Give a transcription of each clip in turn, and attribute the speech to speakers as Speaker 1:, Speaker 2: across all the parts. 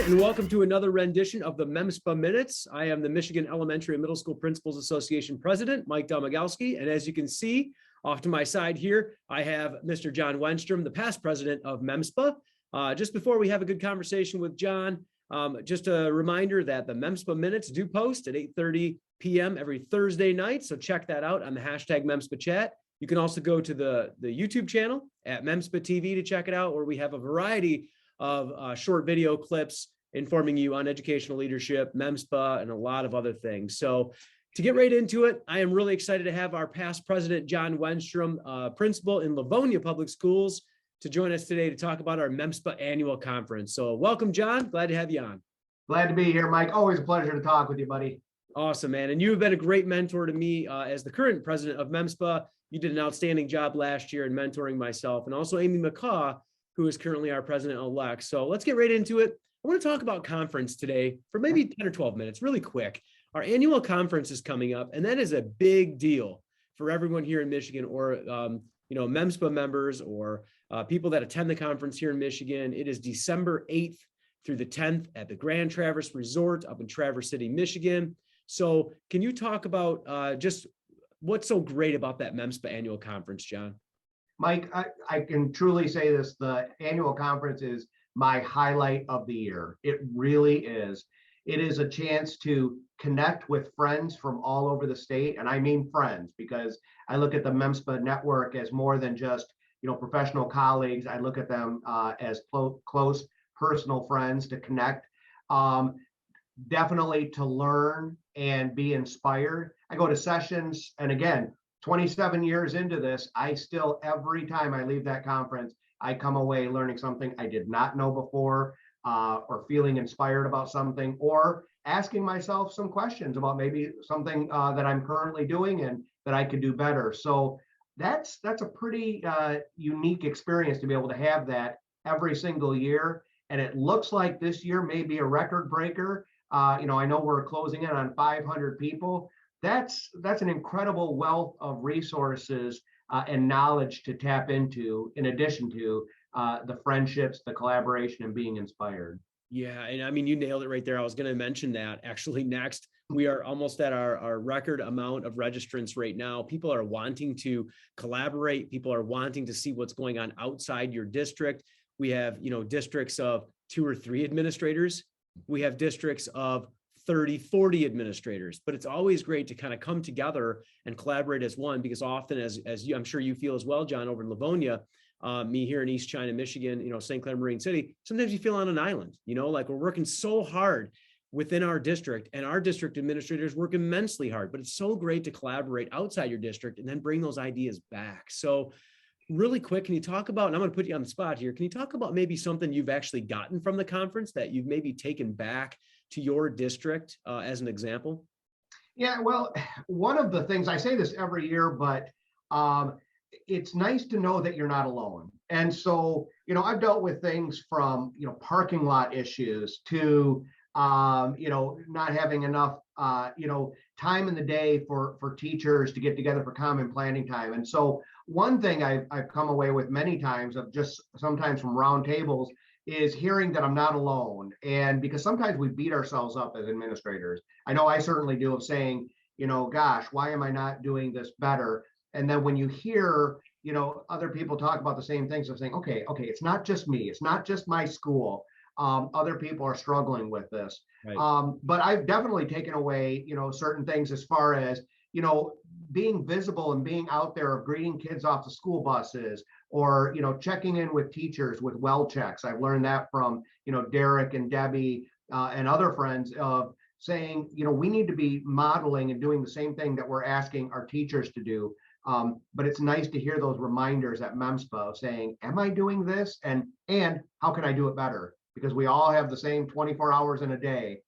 Speaker 1: and welcome to another rendition of the MEMSPA Minutes. I am the Michigan Elementary and Middle School Principals Association President, Mike Domagowski, and as you can see off to my side here, I have Mr. John Wennstrom, the past president of MEMSPA. Just before we have a good conversation with John, just a reminder that the MEMSPA Minutes do post at 8:30 p.m. every Thursday night, so check that out on the hashtag MEMSPA chat. You can also go to the YouTube channel at MEMSPA TV to check it out, where we have a variety of short video clips informing you on educational leadership, MEMSPA, and a lot of other things. So to get right into it, I am really excited to have our past president, John Wennstrom, principal in Livonia Public Schools, to join us today to talk about our MEMSPA annual conference. So welcome, John. Glad to have you on.
Speaker 2: Glad to be here, Mike. Always a pleasure to talk with you, buddy.
Speaker 1: Awesome, man. And you have been a great mentor to me as the current president of MEMSPA. You did an outstanding job last year in mentoring myself, and also Amy McCaw, who is currently our president-elect. So let's get right into it. I want to talk about conference today for maybe 10 or 12 minutes, really quick. Our annual conference is coming up, and that is a big deal for everyone here in Michigan, or MEMSPA members, or people that attend the conference here in Michigan. It is December 8th through the 10th at the Grand Traverse Resort up in Traverse City, Michigan. So can you talk about just what's so great about that MEMSPA annual conference, John?
Speaker 2: Mike, I can truly say this, the annual conference is my highlight of the year. It really is. It is a chance to connect with friends from all over the state. And I mean friends, because I look at the MEMSPA network as more than just, professional colleagues. I look at them as close personal friends to connect, definitely to learn and be inspired. I go to sessions, and again, 27 years into this, I still, every time I leave that conference, I come away learning something I did not know before, or feeling inspired about something, or asking myself some questions about maybe something that I'm currently doing and that I could do better. So that's a pretty unique experience to be able to have that every single year. And it looks like this year may be a record breaker. I know we're closing in on 500 people. That's an incredible wealth of resources and knowledge to tap into, in addition to the friendships, the collaboration, and being inspired.
Speaker 1: Yeah, and I mean, you nailed it right there. I was going to mention that actually next. We are almost at our record amount of registrants right now. People are wanting to collaborate. People are wanting to see what's going on outside your district. We have, districts of 2 or 3 administrators. We have districts of 30, 40 administrators, but it's always great to kind of come together and collaborate as one, because often, as you, I'm sure you feel as well, John, over in Livonia, me here in East China, Michigan, St. Clair, Marine City, sometimes you feel on an island, like we're working so hard within our district, and our district administrators work immensely hard, but it's so great to collaborate outside your district and then bring those ideas back. So really quick, can you talk about, and I'm going to put you on the spot here, can you talk about maybe something you've actually gotten from the conference that you've maybe taken back to your district as an example?
Speaker 2: Yeah, well, one of the things, I say this every year, but it's nice to know that you're not alone. And so, I've dealt with things from, parking lot issues to, not having enough, time in the day for teachers to get together for common planning time. And so one thing I've come away with many times, of just sometimes from round tables, is hearing that I'm not alone. And because sometimes we beat ourselves up as administrators. I know I certainly do, of saying, gosh, why am I not doing this better? And then when you hear, other people talk about the same things, of saying, okay, it's not just me. It's not just my school. Other people are struggling with this. Right. But I've definitely taken away, certain things as far as, being visible and being out there, of greeting kids off the school buses, or, checking in with teachers with well checks. I've learned that from, Derek and Debbie and other friends, of saying, we need to be modeling and doing the same thing that we're asking our teachers to do. But it's nice to hear those reminders at MEMSPA of saying, am I doing this? And how can I do it better? Because we all have the same 24 hours in a day.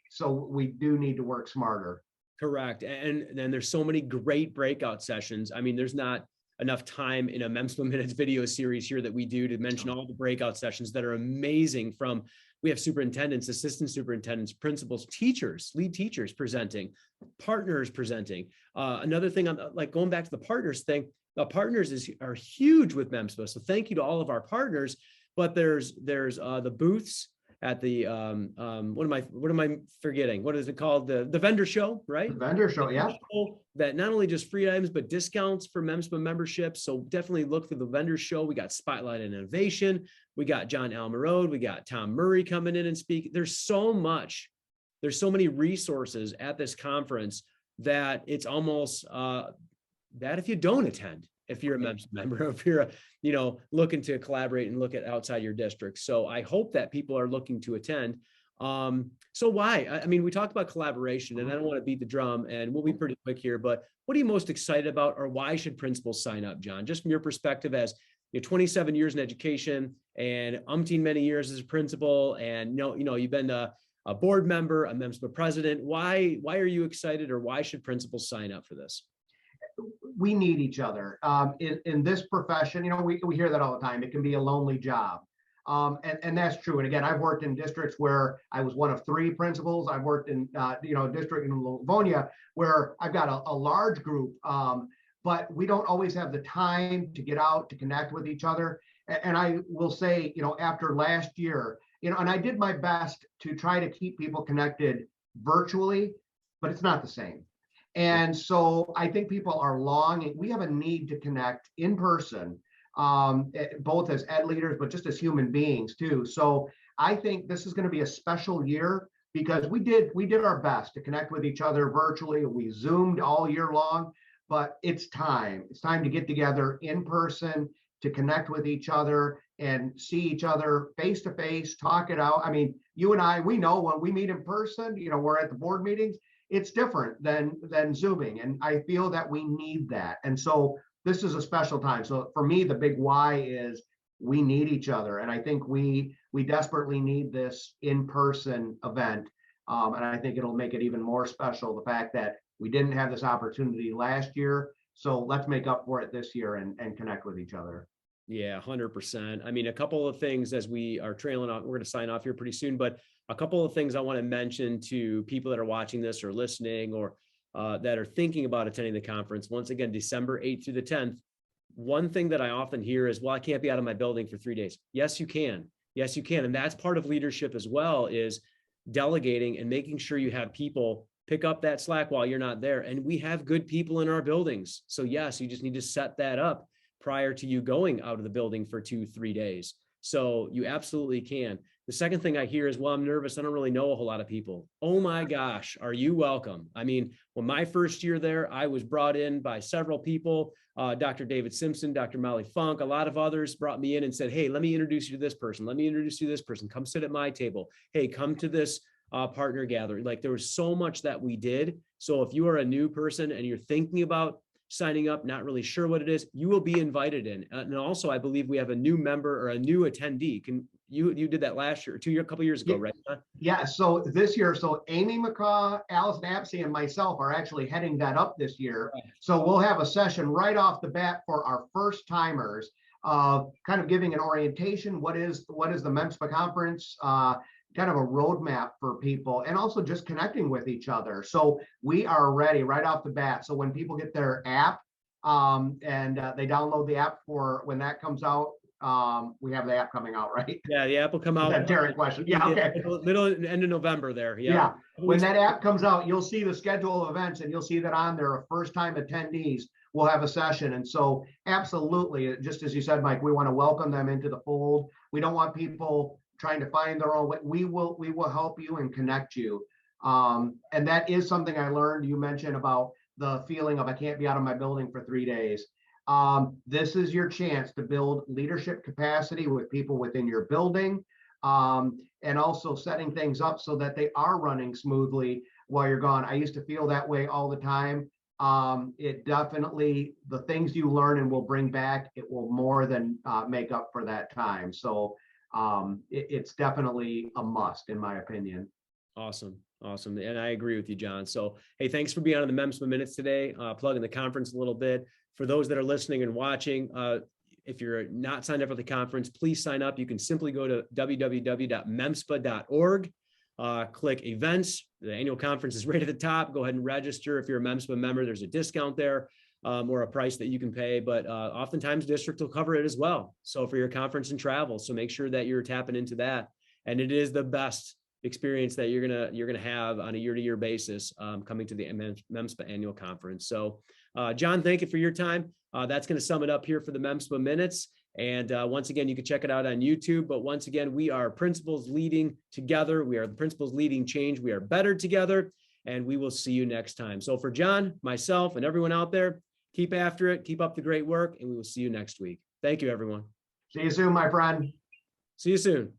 Speaker 2: So we do need to work smarter.
Speaker 1: Correct. And then there's so many great breakout sessions. I mean, there's not enough time in a MEMSPA Minutes video series here that we do to mention all the breakout sessions that are amazing. We have superintendents, assistant superintendents, principals, teachers, lead teachers presenting, partners presenting. Another thing, like going back to the partners thing, the partners are huge with MEMSPA. So thank you to all of our partners. But there's the booths at the what am I forgetting? What is it called? The vendor show, right?
Speaker 2: The vendor show, yeah.
Speaker 1: That not only just free items, but discounts for MEMSPA memberships. So definitely look through the vendor show. We got Spotlight and Innovation. We got John Almarode. We got Tom Murray coming in and speak. There's so many resources at this conference that it's almost that if you don't attend, if you're a MEMSPA member, if you're looking to collaborate and look at outside your district. So I hope that people are looking to attend. So why? I mean, we talked about collaboration, and I don't want to beat the drum, and we'll be pretty quick here, but what are you most excited about, or why should principals sign up, John? Just from your perspective as 27 years in education and umpteen many years as a principal, and you've been a board member, a MEMSPA president. Why are you excited, or why should principals sign up for this?
Speaker 2: We need each other in this profession. We hear that all the time. It can be a lonely job. And that's true. And again, I've worked in districts where I was one of 3 principals. I've worked in, a district in Livonia where I've got a large group, but we don't always have the time to get out to connect with each other. And I will say, after last year, and I did my best to try to keep people connected virtually, but it's not the same. And so I think people are longing. We have a need to connect in person, both as ed leaders, but just as human beings too. So I think this is going to be a special year because we did our best to connect with each other virtually. We Zoomed all year long, but it's time. It's time to get together in person, to connect with each other and see each other face to face, talk it out. I mean, you and I, we know when we meet in person, we're at the board meetings, it's different than Zooming. And I feel that we need that. And so this is a special time. So for me, the big why is we need each other. And I think we desperately need this in-person event. And I think it'll make it even more special, the fact that we didn't have this opportunity last year. So let's make up for it this year and connect with each other.
Speaker 1: Yeah, 100%. I mean, a couple of things as we are trailing off, we're going to sign off here pretty soon, but a couple of things I want to mention to people that are watching this or listening or that are thinking about attending the conference. Once again, December 8th through the 10th. One thing that I often hear is, well, I can't be out of my building for 3 days. Yes, you can. Yes, you can. And that's part of leadership as well, is delegating and making sure you have people pick up that slack while you're not there. And we have good people in our buildings. So yes, you just need to set that up prior to you going out of the building for 2-3 days. So you absolutely can. The second thing I hear is, well, I'm nervous. I don't really know a whole lot of people. Oh my gosh, are you welcome? I mean, when my first year there, I was brought in by several people, Dr. David Simpson, Dr. Molly Funk, a lot of others brought me in and said, hey, let me introduce you to this person. Let me introduce you to this person. Come sit at my table. Hey, come to this partner gathering. Like, there was so much that we did. So if you are a new person and you're thinking about signing up, not really sure what it is, you will be invited in. And also, I believe we have a new member or a new attendee. You did that last year, a couple years ago, right?
Speaker 2: Yeah. So this year, Amy McCaw, Allison Apsey, and myself are actually heading that up this year. Right. So we'll have a session right off the bat for our first timers, kind of giving an orientation. What is the MEMSPA conference? Kind of a roadmap for people, and also just connecting with each other. So we are ready right off the bat. So when people get their app and they download the app for when that comes out, we have the app coming out, right?
Speaker 1: Yeah, the app will come out.
Speaker 2: That's a Derek question. Yeah, okay.
Speaker 1: Middle and end of November there.
Speaker 2: Yeah. When that app comes out, you'll see the schedule of events, and you'll see that on there, a first-time attendees will have a session. And so absolutely, just as you said, Mike, we want to welcome them into the fold. We don't want people trying to find their own way. We will help you and connect you. And that is something I learned. You mentioned about the feeling of I can't be out of my building for 3 days. This is your chance to build leadership capacity with people within your building, and also setting things up so that they are running smoothly while you're gone. I used to feel that way all the time. It definitely, the things you learn and will bring back, it will more than make up for that time. So it's definitely a must, in my opinion.
Speaker 1: Awesome. And I agree with you, John. So, hey, thanks for being on the MEMSPA Minutes today, plugging the conference a little bit. For those that are listening and watching, if you're not signed up for the conference, please sign up. You can simply go to www.memspa.org, click events. The annual conference is right at the top. Go ahead and register. If you're a MEMSPA member, there's a discount there. Or a price that you can pay, but oftentimes district will cover it as well. So for your conference and travel, so make sure that you're tapping into that. And it is the best experience that you're gonna have on a year-to-year basis coming to the MEMSPA annual conference. So John, thank you for your time. That's going to sum it up here for the MEMSPA minutes. And once again, you can check it out on YouTube. But once again, we are principals leading together. We are the principals leading change. We are better together. And we will see you next time. So for John, myself, and everyone out there, keep after it. Keep up the great work. And we will see you next week. Thank you, everyone.
Speaker 2: See you soon, my friend.
Speaker 1: See you soon.